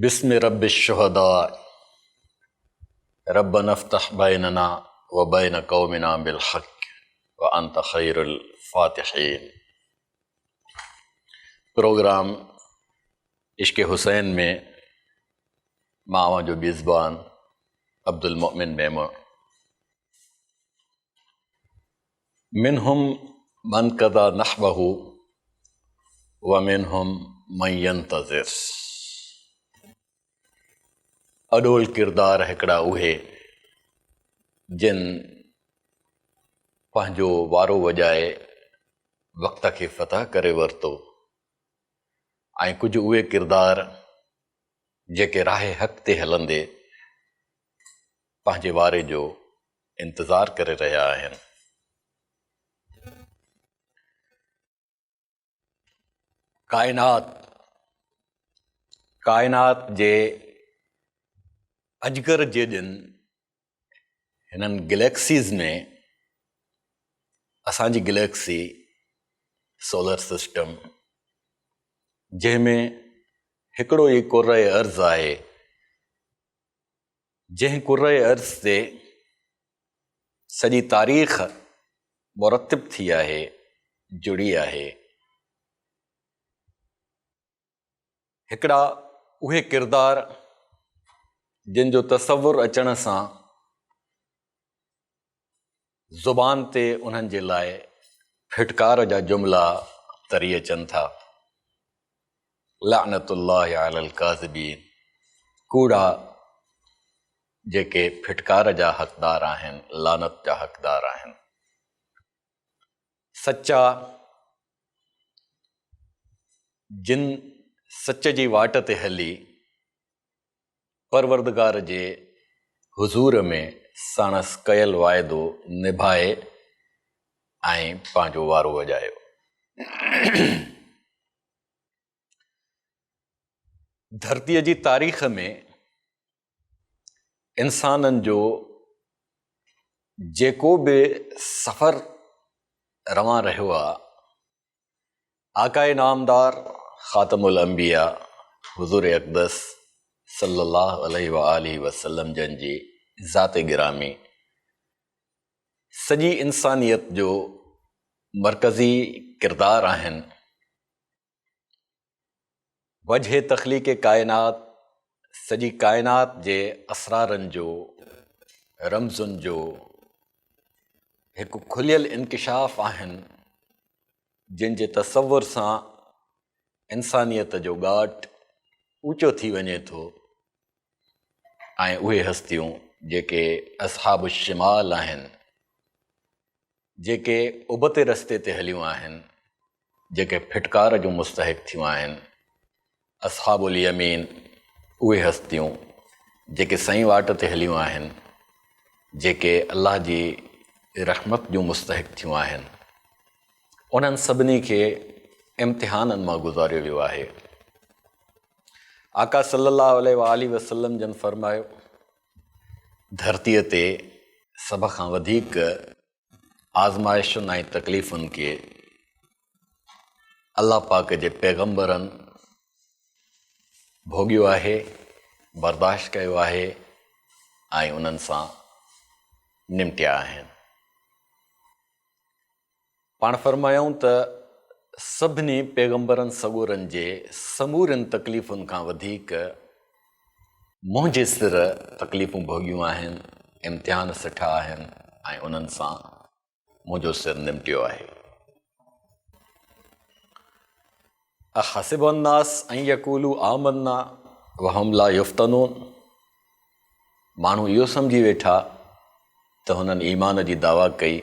बिस्मि रब्बिश्शुहदा रब्बना अफ्तह बैनना व बैन कौमिना बिलहक़ व अंत खैरुल फातिहीन। प्रोग्राम इश्क़ हुसैन में मावा जो बिज़बान अब्दुल मोमिन मेमो। मिनहुम मन कदा नहबहु व मिनहुम मन यंतज़िर। अडोल किरदार हिकिड़ा उहे जिन पंहिंजो वारो वॼाए वक़्त खे फ़तह करे वरितो, ऐं कुझु उहे किरदार जेके राह हक़ ते हलंदे पंहिंजे वारे जो इंतज़ार करे रहिया आहिनि। काइनात जे अजगर जे ॾिन हिननि गैलेक्सीज़ में असांजी गैलेक्सी सोलर सिस्टम, जंहिंमें हिकिड़ो ई कुर्र अर्ज़ आहे, जंहिं कुर्र अर्ज़ ते सॼी तारीख़ मुरतब थी आहे, जुड़ी आहे। हिकिड़ा उहे किरदार जिन जो तसवुरु अचण सां ज़ुबान ते उन्हनि जे लाइ फिटकार जा जुमिला तरी अचनि था। लानतुल्लाहि अलल काज़िबीन, कूड़ा जेके फिटकार जा हक़दार आहिनि, लानत जा हक़दार आहिनि। सच्चा जिन सच जी वाट ते हली परवरदिगार जे हुज़ूर में साणसि कयल वाइदो निभाए ऐं पंहिंजो वारो वॼायो। धरतीअ जी तारीख़ में इंसाननि जो जेको बि सफ़र रवां रहियो आहे, आकाए नामदार ख़ातमुल अंबिया हुज़ूर अक़दस सल्लल्लाहु अलैहि व आलिहि वसल्लम जन जी ज़ात गिरामी सॼी इंसानियत जो मरकज़ी किरदार आहिनि। वजह तख़लीक़ काइनात, सॼी काइनात जे असरारनि जो, रमज़ुनि जो हिकु खुलियल इंकिशाफ़ आहिनि, जिन जे तसवुर सां इंसानियत जो ॻाट ऊचो थी वञे थो। ऐं उहे हस्तियूं जेके असहाबु शिमाल आहिनि, जेके उबते रस्ते ते हलियूं आहिनि, जेके फिटकार जो मुस्तहिक़ थियूं आहिनि। असहाबुल यमीन उहे हस्तियूं जेके सही वाट ते हलियूं आहिनि, जेके अल्लाह जी रहमत जूं मुस्तहिक़ थियूं आहिनि। उन्हनि सभिनी खे इम्तिहाननि मां गुज़ारियो वियो आहे। आका सल्लल्लाहु अलैहि वसल्लम जन फरमायो, धरतीअ ते सभ खां वधीक आज़माइशुनि ऐं तकलीफ़ुनि खे अल्लाह पाक जे पैगम्बरनि भोॻियो आहे, बर्दाश्त कयो आहे ऐं उन्हनि सां निमटिया आहिनि। पाण फरमायूं त सभिनी पैगम्बरनि सगोरनि जे समूरनि तकलीफ़ुनि खां वधीक मुंहिंजे सिर तकलीफ़ूं भोॻियूं आहिनि, इम्तिहान सुठा आहिनि ऐं उन्हनि सां मुंहिंजो सिर निमटियो आहे। अहसिबन्नास अन यक़ूलू आमन्ना व हम ला युफ़्तनून। माण्हू इहो सम्झी वेठा त हुननि ईमान जी दावा कई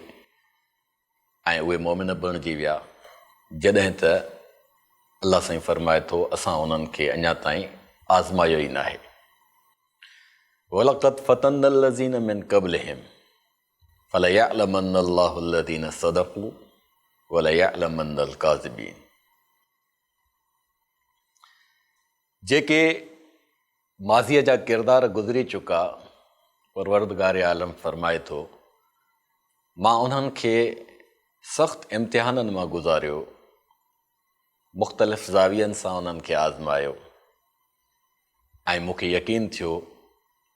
ऐं उहे मोमिन बणिजी विया, जॾहिं त अल्लाह साईं फरमाए थो असां उन्हनि खे अञा ताईं आज़मायो ई नाहे। वलक़द फ़तन्नल लज़ीन मिन क़ब्लिहिम फ़लयअलमन्नल्लाहु अल्लज़ीन सदक़ू वलयअलमन्नल काज़िबीन। जेके माज़ीअ जा किरदार गुज़री चुका, परवरदिगार आलम फरमाए थो मां उन्हनि खे सख़्तु इम्तिहाननि मां गुज़ारियो, मुख़्तलिफ़ ज़ावियनि सां उन्हनि खे आज़मायो ऐं मूंखे यकीन थियो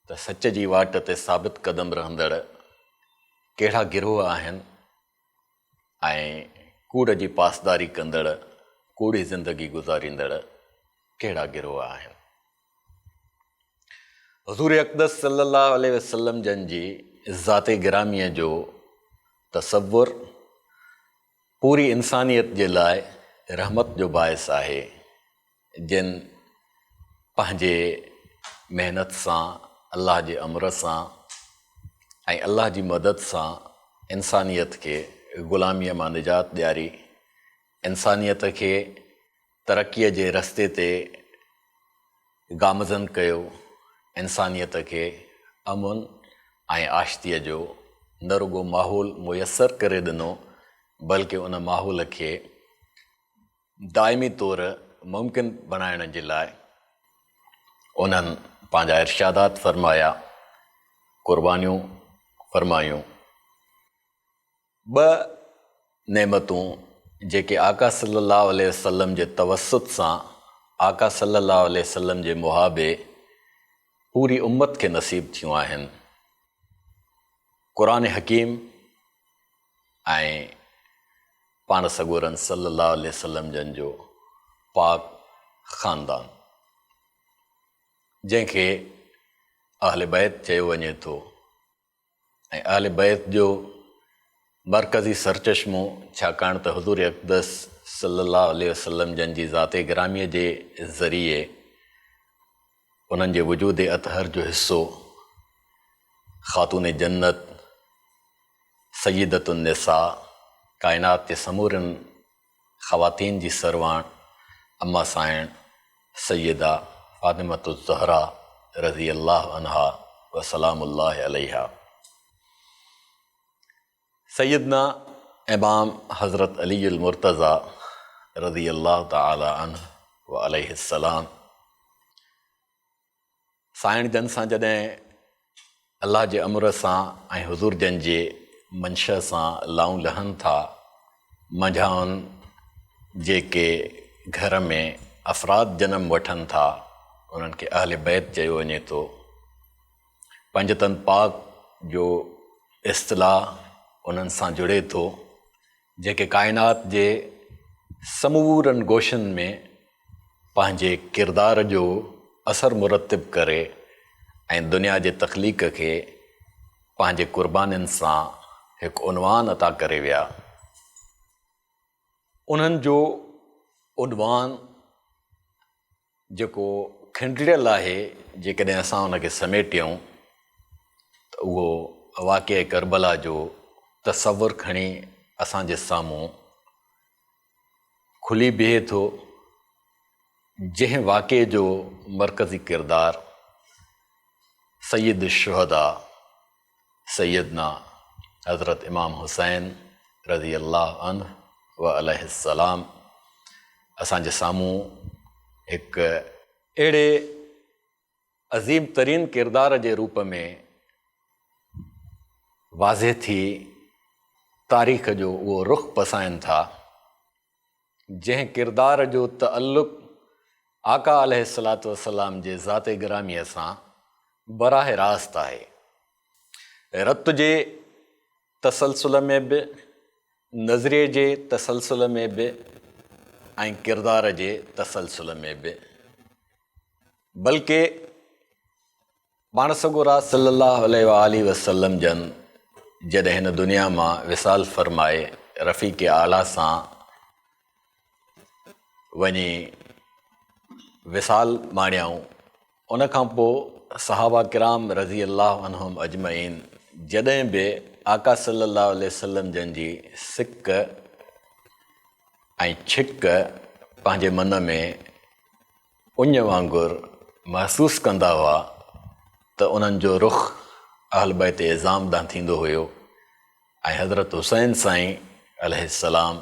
त सच जी वाट ते साबित क़दम रहंदड़ कहिड़ा गिरोह आहिनि ऐं कूड़ जी पासदारी कंदड़ कूड़ी ज़िंदगी गुज़ारींदड़ कहिड़ा गिरोह आहिनि। हुज़ूर अक़दस सल्लल्लाहु अलैहि वसल्लम जन जी ज़ाते गिरामीअ जो तसव्वुर पूरी इंसानियत जे लाइ रहमत जो बाइस आहे, जिन पंहिंजे महिनत सां, अल्लाह जे अमर सां ऐं अल्लाह जी मदद सां इंसानियत खे ग़ुलामीअ मां निजात ॾियारी, इंसानियत खे तरक़ीअ जे रस्ते ते गामज़न कयो, इंसानियत खे अमुन ऐं आशितीअ जो न रुॻो माहौल मुयसरु करे ॾिनो, बल्कि उन माहौल खे दाइमी तौर मुमकिन बणाइण जे लाइ उन्हनि पंहिंजा इर्शादात फ़रमाया, क़ुर्बानियूं फ़रमायूं। ॿ नेमतूं जेके आका सल्लल्लाहु अलैहि वसल्लम जे तवसुत सां आका सल्लल्लाहु अलैहि वसल्लम जे मुहाबे पूरी उम्मत खे नसीब थियूं आहिनि, क़ुरान हकीम ऐं पाण सॻोरनि सल्लल्लाहु अलैहि वसल्लम जन जो पाक ख़ानदान, जंहिंखे अहले बैत चयो वञे थो ऐं अहले बैत जो मरकज़ी सरचश्मो, छाकाणि त हुज़ूर अक़दस सल्लल्लाहु अलैहि वसल्लम जन जी ज़ाते गिरामीअ जे ज़रिए उन्हनि जे वजूद अतहर जो हिस्सो ख़ातून जन्नत सय्यदतुन निसा, काइनात जे समूरनि ख़वातीन जी सरवाण अम्मा साइण सय्यदा फ़ातिमतुज़ ज़हरा रज़ी अल्लाह अन्हा व सलामुल्लाह अलैहा, सैयदना इमाम हज़रत अलीउल मुर्तज़ा रज़ी अल्लाह तआला अन्हु व अलैहिस्सलाम, साइण जन सां जॾहिं अल्लाह जे अमर सां ऐं हुज़ूर जन जे मंशा सां लाऊं लहनि था, मंझाउनि जेके घर में अफ़राद जनम वठनि था उन्हनि खे अहले बैत चयो वञे थो। पंजतन पाक जो इस्तिलाह उन्हनि सां जुड़े थो, जेके काइनात जे समूरनि गोशनि में पंहिंजे किरदार जो असर मुरतिब करे ऐं दुनिया जे तख़लीक़ खे पंहिंजे क़ुर्बानियुनि सां हिकु उनवान अता करे विया। उन्हनि जो उनवान जेको खंडियल आहे, जेकॾहिं असां उनखे समेटियूं त उहो वाक़िए करबला जो तसव्वुर खणी असांजे साम्हूं खुली बीहे थो, जंहिं वाक़िए जो मरकज़ी किरदारु सैयद शुहदा सैयदना हज़रत इमाम हुसैन रज़ी अल्लाह अन्हु व अलैहिस्सलाम असांजे साम्हूं हिकु अहिड़े अज़ीम तरीन किरदार जे रूप में वाज़े थी तारीख़ जो उहो रुख़ पसाइनि था, जंहिं किरदार जो तअल्लुक़ आका अलैहिस्सलातु वस्सलाम जे ज़ाते गिरामीअ सां बराह रास्त आहे। रत जे तसलसुल में बि, नज़रिए जे तसलसुल में बि ऐं किरदार जे तसलसुल में बि, बल्कि पाण सॻोरा सल्लल्लाहु अलैहि वसल्लम जन जॾहिं हिन दुनिया मां विसाल फ़रमाए रफ़ीक़ आला सां वञी विसाल माणियाऊं, उन खां पोइ सहाबा किराम रज़ी अल्लाह अन्हुम अजमईन जॾहिं बि आका सल्लल्लाहु अलैहि वसल्लम जन जी सिक ऐं छिक पंहिंजे मन में उञ वांगुरु महसूसु कंदा हुआ त उन्हनि जो रुख़ अहल बैत इज़ाम ॾांहुं थींदो हुयो ऐं हज़रत हुसैन साईं अलैहिस्सलाम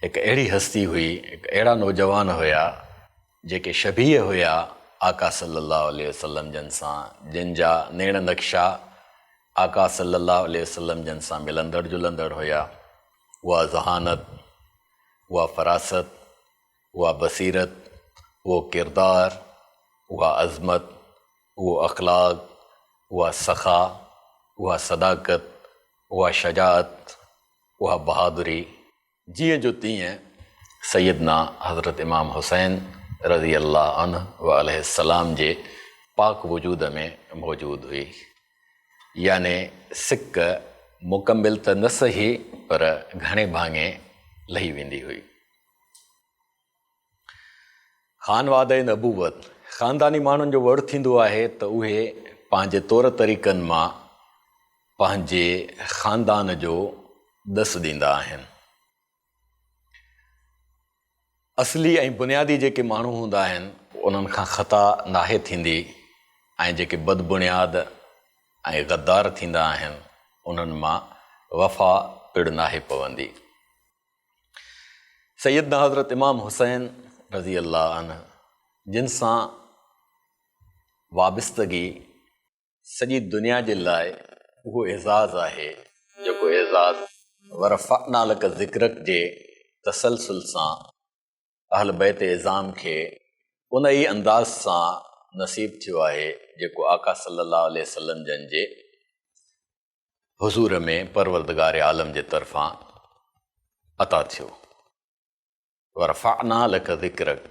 हिकु अहिड़ी हस्ती हुई, हिकु अहिड़ा नौजवान हुया जेके शबीह हुया आका सल्लल्लाहु अलैहि वसल्लम जन सां, जिन जा नेण नक्शा आका सल्लल्लाहु अलैहि वसल्लम जन सां मिलंदड़ जुलंदड़ हुया। उहा ज़हानत, उहा फ़रासत, उहा बसीरत, उहो किरदार, उहा अज़मत, उहो अख़लाक़, उहा सख़ा, उहा सदाकत, उहा शजाअत, उहा बहादुरी, जीअं जो तीअं सैयदना हज़रत इमाम हुसैन रज़ी अल्लाह अन्हु व अलैहिस्सलाम जे पाक वजूद में मौजूदु हुई। याने सिक मुकमिल त न सही पर घणे भाङे लही वेंदी हुई। ख़ानवादे नबूवत, ख़ानदानी माण्हुनि जो वड़ थींदो आहे त उहे पंहिंजे तौर तरीक़नि मां पंहिंजे ख़ानदान जो ॾस ॾींदा आहिनि। असली ऐं बुनियादी जेके माण्हू हूंदा आहिनि उन्हनि खां ख़ता नाहे थींदी, ऐं जेके बदबुनियाद ऐं गद्दार थींदा आहिनि उन्हनि मां वफ़ा पिड़ नाहे पवंदी। सैयदना हज़रत इमाम हुसैन रज़ी अल्लाह अन्हु, जिन सां वाबस्तगी सॼी दुनिया जे लाइ उहो एज़ाज़ आहे जेको एज़ाज़ वरफ़अना लक ज़िक्रक जे तसलसल सां अहल बैत इज़ाम खे उन ई अंदाज़ सां नसीब थियो आहे जेको आका सल्लल्लाहु अलैहि वसल्लम जन जे हुज़ूर में परवरदिगार आलम जे तरफ़ां अता थियो। वरफ़अना लक ज़िक्रक,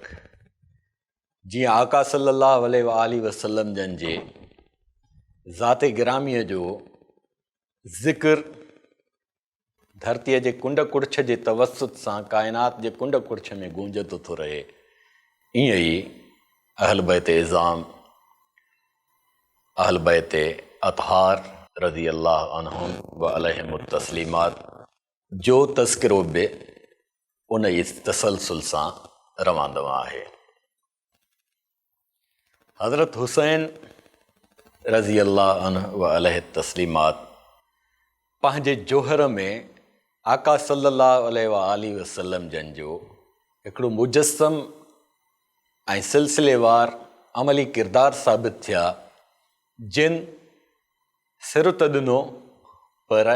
जीअं आका सल्लल्लाहु अलैहि वसल्लम जन जे ज़ाते गिरामीअ जो ज़िक्र धरतीअ जे कुंड कुड़छ जे तवसुत सां काइनात जे कुंड कुड़छ में गूंजतो थो रहे, ईअं ई अहल बैत इज़ाम, अहल बैत अतहार रज़ी अल्लाह अन्हुम व अलैहिम तस्लीमात जो तज़किरो बि उन ई तसलसल सां रवांदो आहे। हज़रत हुसैन रज़ी अल्लाह अन्हु व अलैहि तस्लीमात पंहिंजे जोहर में आका सल्लल्लाहु अलैहि वसल्लम जन जो हिकिड़ो मुजस्सम ऐं सिलसिलेवार अमली किरदार साबित थिया, जिन सिर त ॾिनो पर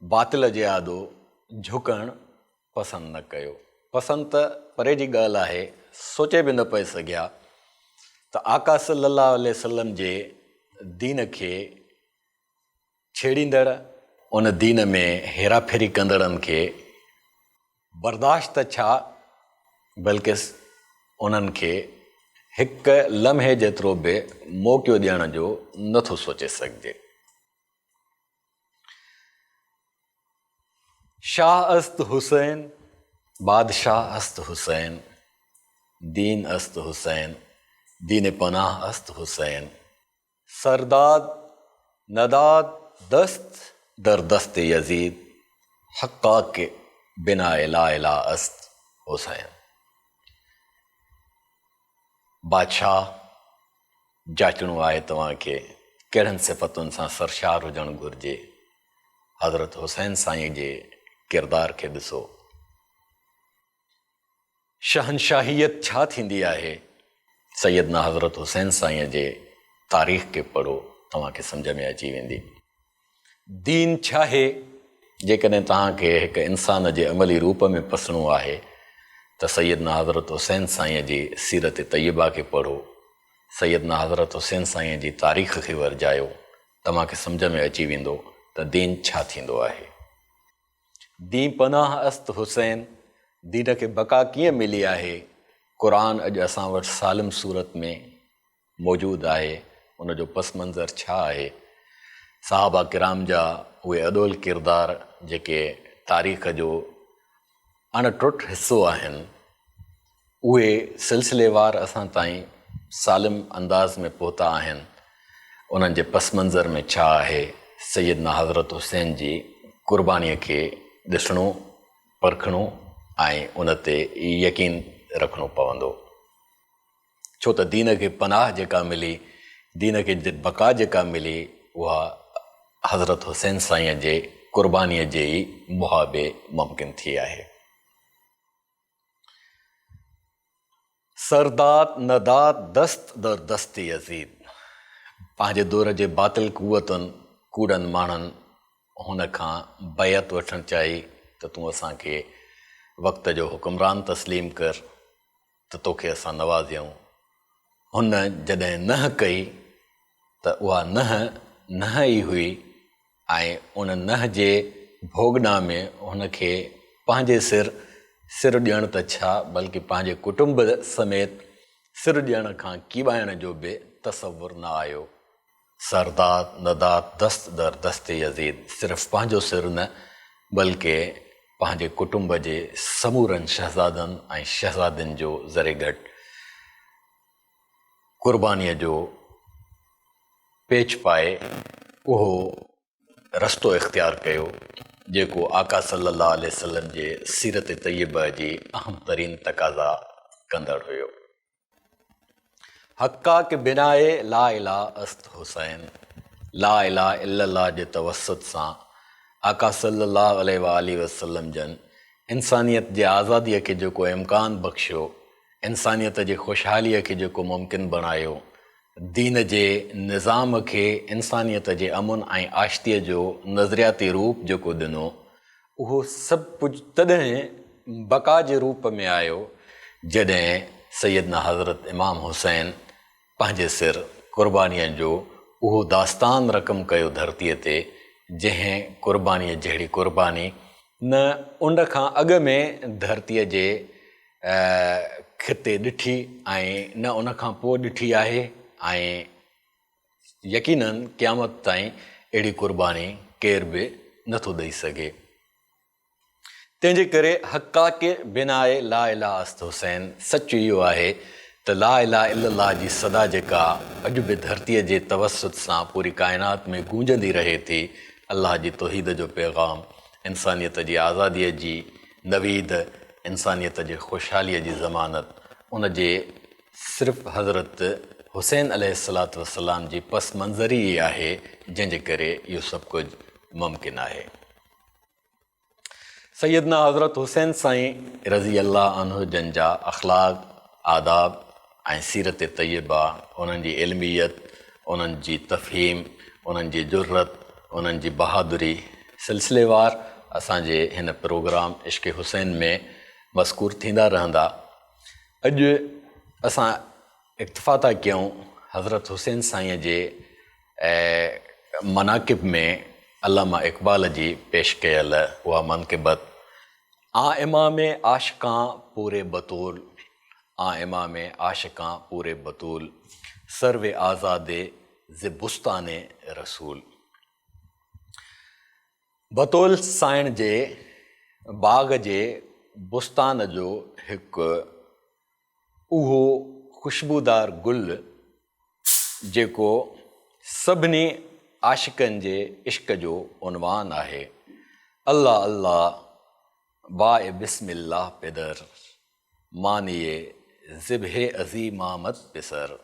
बातिल जे आॾो झुकणु पसंदि न कयो। पसंदि त परे जी ॻाल्हि आहे, सोचे बि न पए सघिया त आका सल्लल्लाहु अलैहि वसल्लम जे दीन खे छेड़ींदड़, उन दीन में हेराफेरी कंदड़नि खे बर्दाश्त छा बल्कि उन्हनि खे हिकु लम्हे जेतिरो बि मौक़ो ॾियण जो नथो सोचे सघिजे। शाह अस्त हुसैन, बादशाह अस्त हुसैन, दीन अस्त हुसैन, दीन पनाह अस्त हुसैन, सरदाद नदाद दस्त दर दस्त यजीद, हक्का के बिना इला इला अस्त हुसैन। बादशाह जाचणो आहे तव्हांखे कहिड़नि सिफ़तुनि सां सरशार हुजणु घुरिजे। हज़रत हुसैन साईं जे किरदार खे ॾिसो। शहनशाहियत छा थींदी आहे, सैयदना हज़रत हुसैन साईं जे तारीख़ खे पढ़ो, तव्हांखे सम्झ में अची वेंदी। दीन छा आहे, जेकॾहिं तव्हांखे हिकु इंसान जे अमली रूप में पसणो आहे त सैयदना हज़रत हुसैन साईं जी सीरत तय्यबा खे पढ़ो, सैयदना हज़रत हुसैन साईं जी तारीख़ खे वरजायो, तव्हांखे सम्झ में अची वेंदो त दीन छा थींदो आहे। दीन पनाह अस्त हुसैन, दीन खे बका कीअं मिली आहे, क़ुरान अॼु असां वटि सालिम सूरत में मौजूदु आहे, उनजो पस मंज़र छा आहे। साहबा किराम जा उहे अदोल किरदार जेके तारीख़ जो अणटुट हिसो आहिनि, उहे सिलसिलेवार असां ताईं सालिम अंदाज़ में पहुता आहिनि। उन्हनि जे पस मंज़र में छा आहे, सैयदना हज़रत हुसैन जी क़ुर्बानीअ खे ॾिसणो, परखणो ऐं उन ते यकीन रखणो पवंदो। छो त दीन खे पनाह जेका मिली, दीन खे बका जेका मिली, उहा हज़रत हुसैन साईं जे क़ुर्बानीअ जे ई मुहाबे मुमकिन थी आहे। सरदात नदात दस्त दर दस्त यज़ीद, पंहिंजे दौर जे बातिल कुवतुनि कूड़नि माण्हुनि हुन खां बैत वठणु चाही त तूं असांखे वक़्त जो हुकुमरान तस्लीम कर त तोखे असां नवाज़ियऊं। हुन जॾहिं नह कई त उहा नह ई हुई ऐं उन नह जे भोगना में हुनखे पंहिंजे सिर ॾियण त छा बल्कि पंहिंजे कुटुंब समेत सिर ॾियण खां कीॿाइण जो बि तसवुरु न आयो। सरदाद नदात दस्त दर दस्ते यज़ीद सिर्फ़ु पंहिंजो सिर न बल्कि पंहिंजे कुटुंब जे समूरनि शहज़ादनि ऐं शहज़ादियुनि जो ज़रे गॾु क़ुर्बानीअ जो पेच पाए उहो रस्तो इख़्तियार कयो जेको आका सल्लल्लाहु अलैहि वसल्लम जे सीरत तय्यबा जी अहम तरीन तक़ाज़ा कंदड़ हुयो। हक़ा के बिनाए ला इलाहा अस्त हुसैन, ला इलाहा इल्लल्लाह जे तवसुत सां आका सल्लल्लाहु अलैहि वसल्लम जन इंसानियत जे आज़ादीअ खे जेको इम्कान बख़्शियो, इंसानियत जे ख़ुशहालीअ खे जेको मुमकिन बणायो, दीन जे निज़ाम खे इंसानियत जे अमुन ऐं आशितीअ जो नज़रियाती रूप जेको ॾिनो, उहो सभु कुझु तॾहिं बक़ा जे रूप में आयो जॾहिं सैयदना हज़रत इमाम हुसैन पंहिंजे सिर क़ुर्बानीअ जो उहो दास्तान रक़म कयो धरतीअ ते, जंहिं क़ुर्बानीअ जहिड़ी क़ुर्बानी न उन खां अॻु में धरतीअ जे खिते ॾिठी ऐं न उन खां पोइ ॾिठी आहे ऐं यकीनन क़यामत ताईं अहिड़ी क़ुर्बानी केर बि नथो ॾेई सघे। तंहिंजे करे हक़ा के बिनाए ला इलाहा अस्त हुसैन सच इहो आहे त ला इलाहा इल्लल्लाह जी सदा जेका अॼु बि धरतीअ जे तवसुत सां पूरी काइनात में गूंजंदी रहे थी, अल्लाह जी तौहीद जो पैगाम, इंसानियत जी आज़ादीअ जी नवीद, इंसानियत जे ख़ुशहालीअ जी ज़मानत, उन जे सिर्फ़ु हज़रत हुसैन अलैहिस्सलातु वस्सलाम जी पस मंज़री ई आहे जंहिंजे करे इहो सभु कुझु मुमकिन आहे। सैयदना हज़रत हुसैन साईं रज़ी अल्लाह अन्हु जन जा अख़लाक़, आदाब ऐं सीरत तय्यबा, उन्हनि जी इल्मियत, उन्हनि जी तफ़हीम, उन्हनि जी जुर्रत, उन्हनि जी बहादुरी सिलसिलेवार असांजे हिन प्रोग्राम इश्क़ हुसैन में मज़कूर थींदा रहंदा। अॼु असां इक्तिफ़ा था कयूं हज़रत हुसैन साईं जे मनाक़िब में अल्लामा इक़बाल जी पेश कयल उहा मनक़िबत, आ इमाम आशिक़ां पूरे बतूल, आ इमाम आशिक़ां पूरे बतूल, सर्वे आज़ादे ज़िबुस्ताने रसूल। बतूल साइण जे बाग़ जे बुस्तान जो हिकु उहो ख़ुशबूदार गुल जेको सभिनी आशिक़नि जे इश्क़ जो उनवान आहे। अल्लाह अल्लाह बाए बिस्मिल्लाह पिदर, मानिए ज़िब्हे अज़ीम आमद पिसर।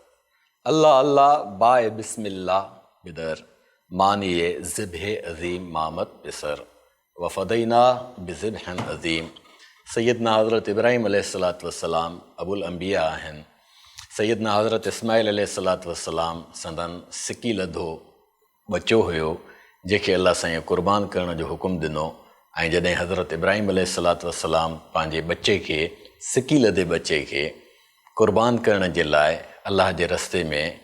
अल्लाह अल्लाह बाए बिस्मिल्लाह पिदर, मानिए ज़िब्हे अज़ीम आमद पिसर। वफ़दैना बिज़िब्हिन अज़ीम। सैयदना हज़रत इब्राहीम अलैहिस्सलातु वस्सलाम अबुल अंबिया आहिनि। सैयदना हज़रत इस्माइल अलैहिस्सलातु वस्सलाम संदन सिकी लधो बचो हुयो जंहिंखे अल्लाह साईं क़ुर्बान करण जो हुकुम ॾिनो, ऐं जॾहिं हज़रत इब्राहीम अलैहिस्सलातु वस्सलाम पंहिंजे बचे खे, सिकी लधे बचे खे क़ुर्बान करण जे लाइ अल्लाह जे रस्ते में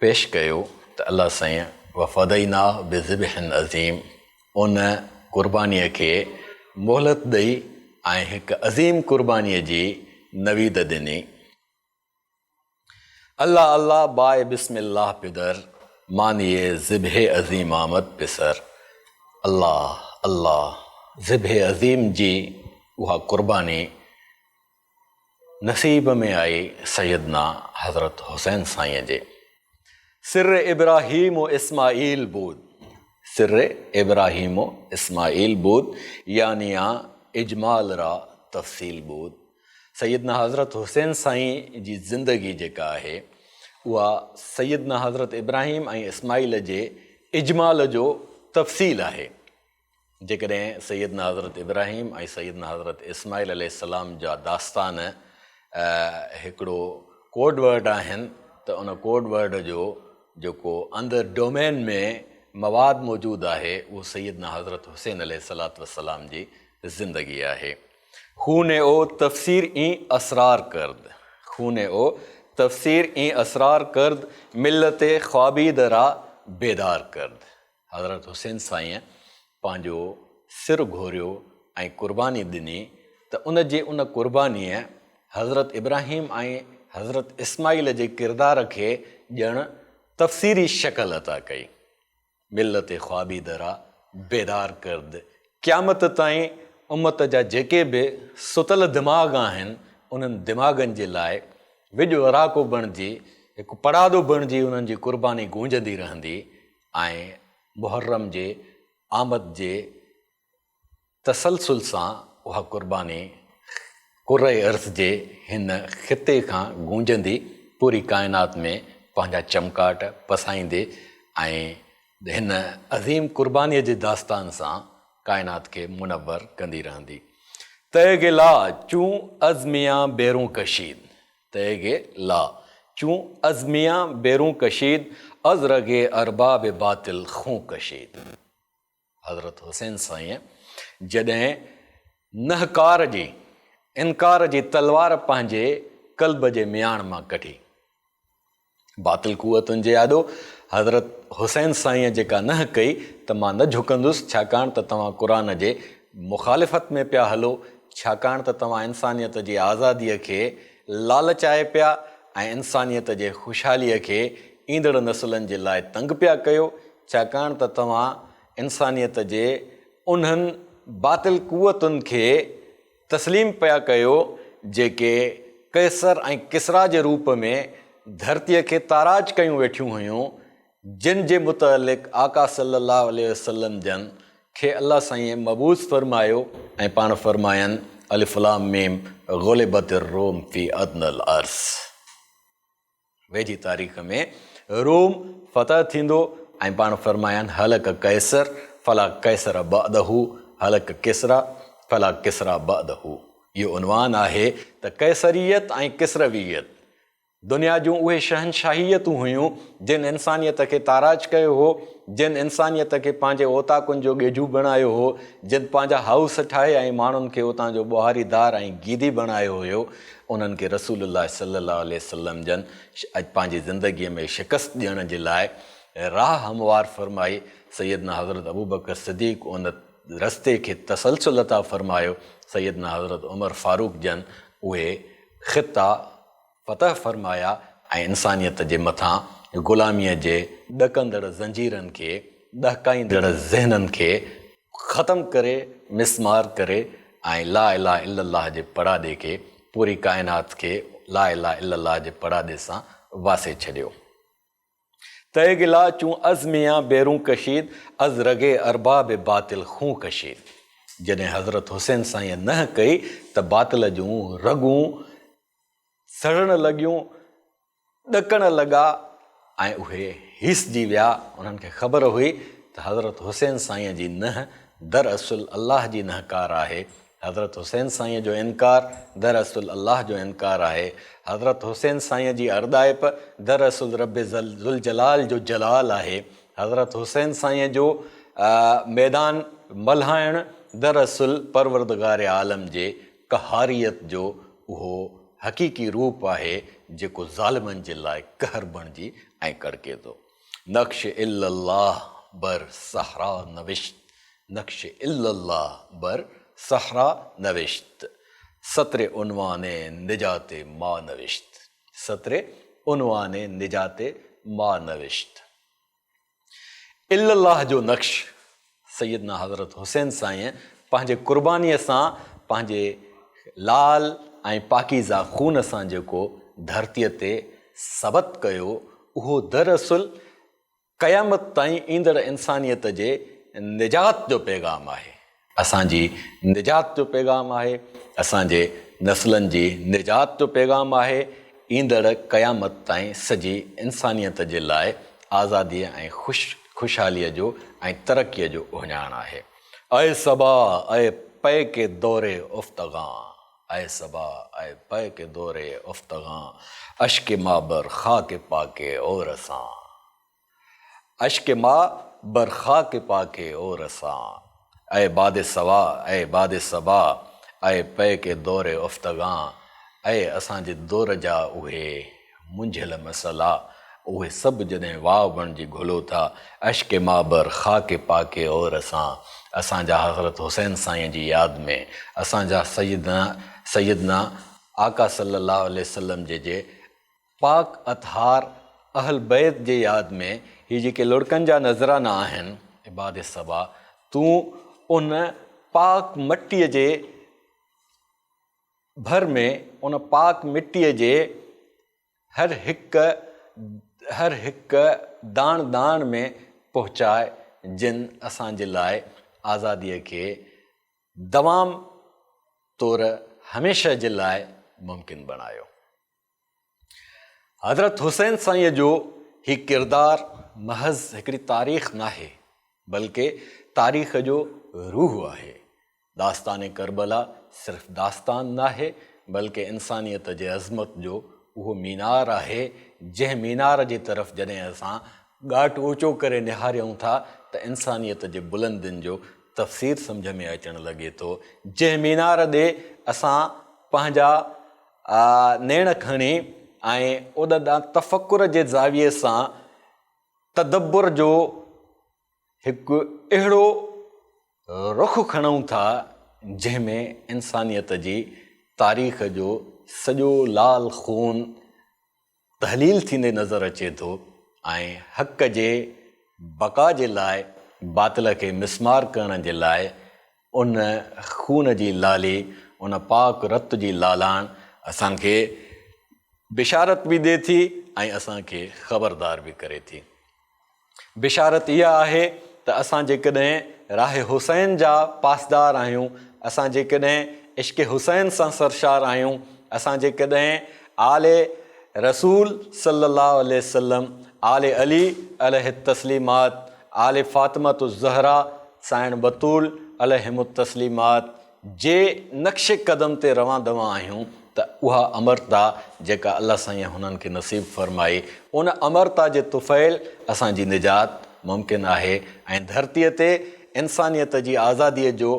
पेश कयो त अल्लाह साईं वफ़दैना बिज़िब्हिन अज़ीम, उन क़ुर्बानीअ खे मोहलत ॾेई ऐं हिकु अज़ीम क़ुर्बानीअ जी नवीद ॾिनी। अल्लाह अल्लाह बाए बिस्मिल्लाह पिदर, मानिए ज़िब्हे अज़ीम आमद पिसर। अल्लाह अल्लाह ज़िब्हे अज़ीम जी उहा क़ुर्बानी नसीब में आई सैयदना हज़रत हुसैन साईं जे। सिर इब्राहीम व इस्माईल बूद, सिर इब्राहीम व इस्माईल बूद यानी इजमाल रा तफ़सील बूद। सैयदना हज़रत हुसैन साईं जी ज़िंदगी जेका आहे उहा सैयदना हज़रत इब्राहीम ऐं इस्माईल जे इजमाल जो तफ़सील आहे। जेकॾहिं सैयदना हज़रत इब्राहीम ऐं सैयदना हज़रत इस्माईल अलैहिस्सलाम जा दास्तान हिकिड़ो कोड वर्ड आहिनि त उन कोड वर्ड जो जेको अंदरि डोमेन में मवाद मौजूदु आहे उहो सैयदना हज़रत हुसैन अलैहिस्सलातु वस्सलाम जी ज़िंदगी आहे। खून ओ तफ़सीर ई असरार कर्द, खून ओ तफ़सीर ई असरार कर्द मिलत ख्वाबी दरा बेदार कर्द। हज़रत हुसैन साईं पंहिंजो सिर घोरियो ऐं क़ुर्बानी ॾिनी त उन जे उन क़ुर्बानीअ हज़रत इब्राहिम ऐं हज़रत इस्माइल जे किरदार खे ॼण तफ़सीरी शक्ल अता कई। मिलत ख्वाबी दरा बेदार कर्द, क़यामत ताईं उम्मत जा जेके बि सुतल दिमाग़ आहिनि उन्हनि दिमाग़नि जे लाइ विॼु वराको बणिजी, हिकु पड़ादो बणिजी उन्हनि जी क़ुर्बानी गूंजंदी रहंदी ऐं मुहर्रम जे आमद जे तसलसुल सां उहा क़ुर्बानी कुर्रे अर्ज़ जे हिन ख़िते खां गूंजंदी पूरी काइनात में पंहिंजा चमकाट पसाईंदे ऐं हिन अज़ीम क़ुर्बानीअ जे दास्तान सां काइनात खे मुनव्वर कंदी रहंदी। तयगे ला चूं अज़मियां बेरूं कशीद, तयगे ला चूं अज़मियां बेरूं कशीद अज़रगे अरबाब बातिल खूं कशीद। हज़रत हुसैन साईं जॾहिं नहकार जी इनकार जी तलवार पंहिंजे क़ल्ब जे मियाण मां कढी, बातिल कुवतुनि जे आॾो हज़रत हुसैन साईं जेका न कई त मां न झुकंदुसि, छाकाणि त तव्हां क़ुर जे मुखालिफ़त में पिया हलो, छाकाणि त तव्हां इंसानियत जी आज़ादीअ खे लालचाए पिया ऐं इंसानियत जे ख़ुशहालीअ खे ईंदड़ नसुलनि जे लाइ तंग पिया कयो, छाकाणि त तव्हां इंसानियत जे उन्हनि बातिल कुवतुनि खे तस्लीम पिया कयो जेके कैसर ऐं किसरा जे रूप में धरतीअ खे ताराज कयूं वेठियूं हुयूं, जिन जे मुतअलिक़ आका सल्लल्लाहु अलैहि वसल्लम जन खे अल्लाह साईं मबूस फ़रमायो ऐं पाण फ़रमायनि अलिफ लाम मीम ग़ुलिबतिर रोम फ़ी अदनल अर्ज़। वेझी तारीख़ में रोम फ़तह थींदो ऐं पाण फ़रमायनि हलक कैसर फला कैसर बअदहू हलक किसरा फला किसरा बअदहू। इहो उनवान आहे त कैसरियत ऐं किसरवियत दुनिया जूं उहे शहनशाहियतूं हुयूं जिन इंसानियत खे ताराज कयो हो, जिन इंसानियत खे पंहिंजे ओताकुनि जो गेझू बणायो हो, जिन पंहिंजा हाउस ठाहे ऐं माण्हुनि खे उतां जो ॿुहारीदार ऐं गीदी बणायो हुयो, उन्हनि खे रसूलुल्लाह सल्लल्लाहु अलैहि वसल्लम जन अॼु पंहिंजी ज़िंदगीअ में शिकस्त ॾियण जे लाइ राह हमवार फ़रमाई। सैयदना हज़रत अबू बकर सिद्दीक़ उन रस्ते खे तसलसल अता फ़रमायो। सैयदना हज़रत उमर फारूक जन उहे ख़िता फ़तह फ़रमाया ऐं इंसानियत जे मथां ग़ुलामीअ जे ॾकंदड़ ज़ंजीरनि खे, ॾहकाईंदड़ ज़हननि खे ख़तमु करे मिसमार करे ऐं ला इलाहा इल्लल्लाह जे पड़ादे खे पूरी काइनात खे ला इलाहा इल्लल्लाह जे पड़ादे सां वासे छॾियो। तयग ला चूं अज़मियां बेरूं कशीद अज़ रगे अरबाब बातिल खूं कशीद। जॾहिं हज़रत हुसैन साईं न कई त बातिल जूं रगूं सड़ण लॻियूं, ॾकण लॻा ऐं उहे हिसजी विया। उन्हनि खे ख़बर हुई त हज़रत हुसैन साईं जी न दरअसुल अल्लाह जी नहकार आहे, हज़रत हुसैन साईं जो इनकार दरअसुल अल्लाह जो इनकार आहे, हज़रत हुसैन साईं जी अरदाइप दरअसुल रब ज़ुल जलाल जो जलाल आहे, हज़रत हुसैन साईं जो मैदान मल्हाइण दरअसुल परवरदिगार आलम जे कहारियत जो उहो हक़ीक़ी रूप आहे जेको ज़ालिमनि जे लाइ कहर बणिजी ऐं कड़के थो। नक्श इल्लल्लाह बर सहरा नविश्त, नक्श इल्लल्लाह बर सहरा नविश्त, सत्रे उनवाने निजाते मा नविश्त, सत्रे उनवाने निजाते मा नविश्त। इल्लल्लाह जो नक्श सैयदना हज़रत हुसैन साईं पंहिंजे क़ुर्बानीअ सां पंहिंजे लाल ऐं पाकीज़ा खून सां जेको धरतीअ ते सबत कयो, उहो दरअसुल क़यामत ताईं ईंदड़ इंसानियत जे निजात जो पैगाम आहे, असांजी निजात जो पैगाम आहे, असांजे नस्लनि जी निजात जो पैगाम आहे, ईंदड़ क़यामत ताईं सॼी इंसानियत जे लाइ आज़ादीअ ऐं ख़ुशहालीअ जो ऐं तरक़ीअ जो उहिञाण आहे। ऐं सबा ऐं पै के दौरे उफ़्तगां, ऐं सबा ऐं पै के दौरे उफ़्तगां, अश्क मां बर ख़ाक पाके और असां, अश्क मां बर ख़ाक पाके और असां, ऐं बाद सवा ऐं बाद सबा ऐं पै के दौरे उफ़्तगां, ऐं असांजे दौर जा उहे मुंझियल मसला उहे सभु जॾहिं वाह बणिजी घुलो था अश्क माबर ख़ाक पाके और असांजा हज़रत हुसैन साईं जी यादि में असांजा सैयदना आका सल्लल्लाहु अलैहि वसल्लम जे पाक अतहार अहल बैत जे यादि में ही जेके लुड़कनि जा नज़राना आहिनि इबाद सबा तूं उन पाक मटीअ जे भर में उन पाक मिटीअ जे हर हिकु दाण दाण में पहुचाए जिन असांजे लाइ आज़ादीअ खे दवाम तौर हमेशह जे लाइ मुमकिन बणायो। हज़रत हुसैन साईं जो ही किरदारु महज़ हिकिड़ी तारीख़ नाहे बल्कि तारीख़ जो रूह आहे। दास्तान करबला सिर्फ़ु दास्तान नाहे बल्कि इंसानियत जे अज़मत जो उहो मीनार आहे जंहिं मीनार जी तरफ़ जॾहिं असां ॻाट ऊचो करे निहारियूं था त इंसानियत जे बुलंदियुनि जो तफ़सीर सम्झ में अचणु लॻे थो। जंहिं मीनार ॾे असां पंहिंजा नेण खणी ऐं उन ॾांहुं तफ़कुर जे ज़ाविये सां तदब्बुर जो हिकु अहिड़ो रुख़ खणूं था जंहिंमें इंसानियत जी तारीख़ जो सॼो लाल खून तहलील थींदे नज़र अचे थो ऐं हक़ जे बक़ा जे लाइ बातिल खे मिसमार करण जे लाइ उन खून जी लाली उन पाक रत जी लालाण असांखे बिशारत बि ॾिए थी ऐं असांखे ख़बरदार बि करे थी। बिशारत इहा आहे त असां जेकॾहिं राह हुसैन जा पासदार आहियूं, असां जेकॾहिं इश्क़ हुसैन सां सरशार आहियूं, असां जेकॾहिं आले रसूल सल्लल्लाहु अलैहि वसल्लम आले अली अलैहि तस्लीमात आले फ़ातिमतु ज़हरा साइण बतूल अलैहिमु तस्लीमात जे नक्श कदम ते रवां दवां आहियूं त उहा अमरता जेका अल्लाह साईं हुननि खे नसीब फ़रमाई उन अमरता जे तुफ़ैल असांजी निजात मुमकिन आहे ऐं धरतीअ ते इंसानियत जी आज़ादीअ जो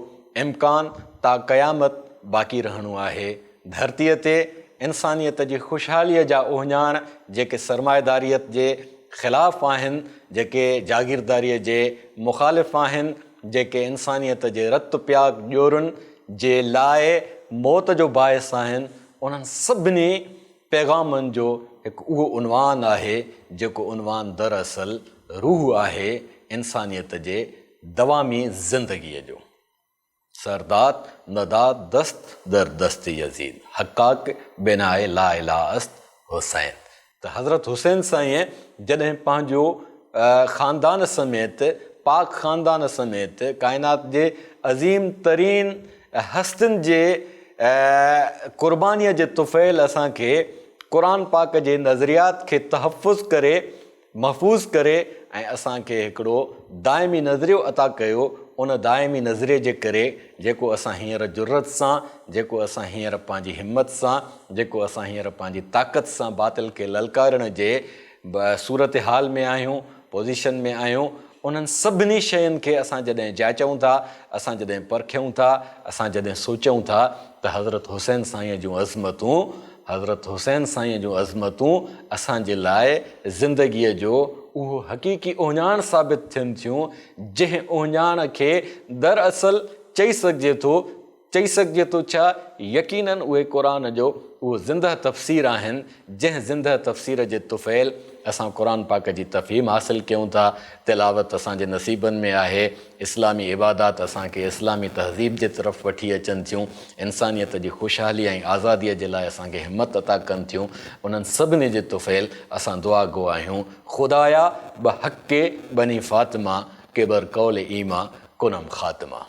इम्कान ता क़यामत बाक़ी रहणो आहे। धरतीअ ते इंसानियत जी ख़ुशहालीअ जा उहिञाण जेके सरमाएदारियत जे ख़िलाफ़ु आहिनि, जेके जागीरदारीअ जे मुख़ालिफ़ आहिनि, जेके इंसानियत जे रत प्याग ॼोरुनि जे लाइ मौत जो बाइस आहिनि, उन्हनि सभिनी पैगामनि जो हिकु उहो उनवान आहे जेको उनवान दरअसल रूह आहे इंसानियत जे दवामी ज़िंदगीअ जो। सरदात नदात दस्त दर दस्त यज़ीद हक़ाक़ बिनाए ला इलाहा अस्त हुसैन। त हज़रत हुसैन साईं जॾहिं पंहिंजो ख़ानदान समेत पाक ख़ानदान समेत काइनात जे अज़ीम तरीन हस्तियुनि जे क़ुर्बानीअ जे तुफ़ैल असांखे क़ुरान पाक जे नज़रियात खे तहफ़ुज़ करे महफ़ूज़ करे ऐं असांखे हिकिड़ो दाइमी नज़रियो अता कयो। उन दाइमी नज़रिए जे करे जेको असां हींअर जुर्रत सां, जेको असां हींअर पंहिंजी हिम्मत सां, जेको असां हींअर पंहिंजी ताक़त सां बातिल खे ललकारण जे सूरत हाल में आहियूं, पोज़ीशन में आहियूं, उन्हनि सभिनी शयुनि खे असां जॾहिं जाचूं था, असां जॾहिं परखियूं था, असां जॾहिं सोचूं था त हज़रत हुसैन साईं जूं अज़मतूं हज़रत हुसैन साईं जूं अज़मतूं असांजे लाइ ज़िंदगीअ जो उहो हक़ीक़ी उहिञाण साबित थियनि थियूं जंहिं उहिञाण खे दरअसल चई सघिजे थो छा यकीनन उहे क़ुरान जो उहो ज़िंदह तफ़सीर आहिनि जंहिं ज़िंदह तफ़सीर जे तुफ़ैल असां क़ुरान पाक जी तफ़हीम हासिलु कयूं था। तिलावत असांजे नसीबनि में आहे, इस्लामी इबादात असांखे इस्लामी तहज़ीब जे तरफ़ वठी अचनि थियूं, इंसानियत जी ख़ुशहाली ऐं आज़ादीअ जे लाइ असांखे हिमत अता कनि थियूं। उन्हनि सभिनी जे तुफ़ैल असां दुआ गो आहियूं ख़ुदाया ब हक़े बनी फ़ातिमा केबर कौल ईमा कुनम ख़ातिमा।